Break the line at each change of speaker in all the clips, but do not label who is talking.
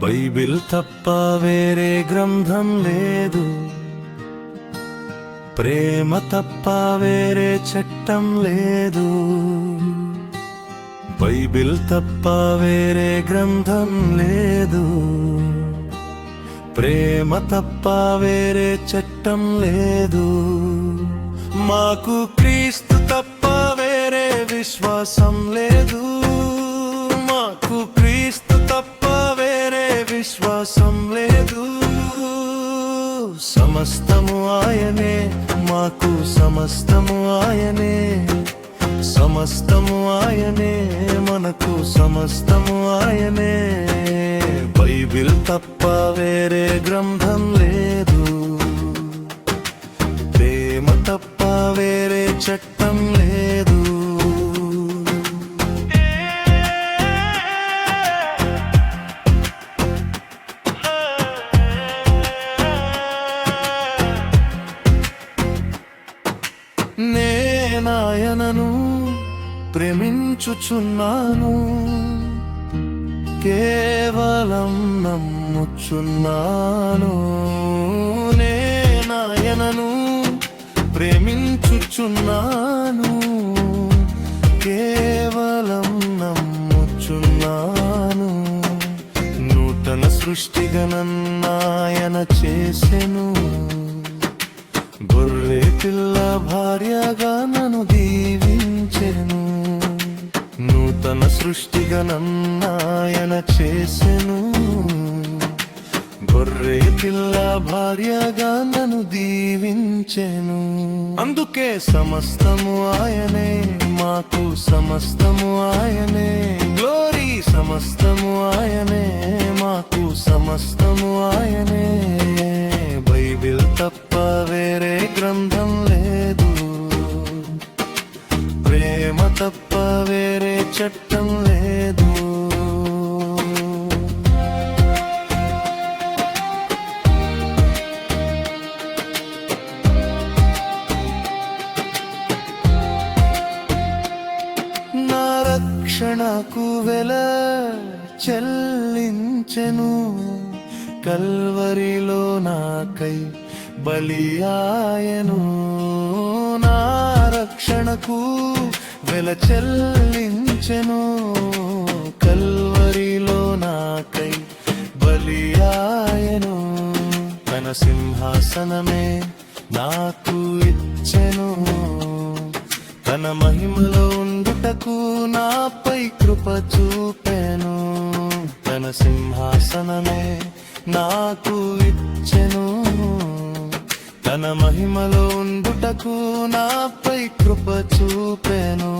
Bible తప్ప వేరే గ్రంథం లేదు, ప్రేమ తప్ప వేరే చట్టం లేదు. బైబిల్ తప్ప వేరే గ్రంథం లేదు, ప్రేమ తప్ప వేరే చట్టం లేదు. మాకు క్రీస్తు తప్ప వేరే విశ్వాసం లేదు, మాకు క్రీస్తు తప్ప వేరే విశ్వాసం లేదు. సమస్తము ఆయనే, మాకు సమస్తము ఆయనే, సమస్తము ఆయనే, మనకు సమస్తము ఆయనే. బైబిల్ తప్ప వేరే గ్రంథం లేదు, ప్రేమ తప్ప వేరే చట్టం లేదు. నేనాయనను ప్రేమించుచున్నాను, కేవలం నమ్ముచున్నాను. నేనాయనను ప్రేమించుచున్నాను, కేవలం నమ్ముచున్నాను. నూతన సృష్టిగా నన్నాయన చేసెను, గొర్రె పిల్ల భార్యగా నన్ను దీవించెను. నూతన సృష్టిగా నన్నాయన చేసెను, గొర్రె పిల్ల భార్యగా నన్ను దీవించెను. అందుకే సమస్తము ఆయనే, మాకు సమస్తము ఆయనే. గ్లోరీ సమస్తము ఆయనే, మాకు సమస్తము ఆయనే. బైబిల్ తప్ప వేరే గ్రంథం లేదు, ప్రేమ తప్ప వేరే చట్టం లేదు. నా రక్షణకు వెల చెల్లించెను, కల్వరిలో నాకై బలియాయను. నా రక్షణకు వెల చెల్లించెను, కల్వరిలో నాకై బలియాయను. తన సింహాసనమే నాకు ఇచ్చెను, తన మహిమలో ఉండుటకు నాపై కృప చూపెను. తన సింహాసనమే నాకు ఇచ్చెను, తన మహిమలో ఉండుటకు నాపై కృప చూపెను.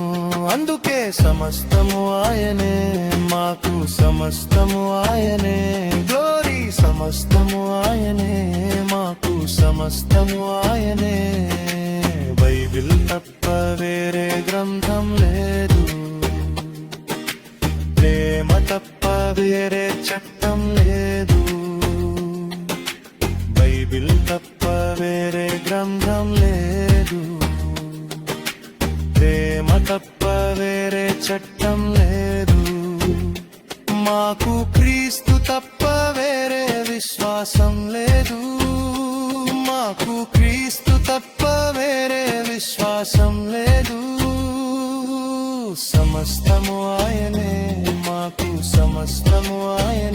అందుకే సమస్తము ఆయనే, మాకు సమస్తము ఆయనే. గ్లోరీ సమస్తము ఆయనే, మాకు సమస్తము ఆయనే. బైబిల్ తప్ప వేరే గ్రంథం లేదు, ప్రేమ తప్ప వేరే చట్టం లేదు. బైబిల్ తప్ప వేరే గ్రంథం లేదు, ప్రేమ తప్ప వేరే చట్టం లేదు. మాకు క్రీస్తు తప్ప వేరే విశ్వాసం లేదు, మాకు క్రీస్తు తప్ప వేరే విశ్వాసం లేదు. సమస్తము ఆయనే, మాకు సమస్తము ఆయనే.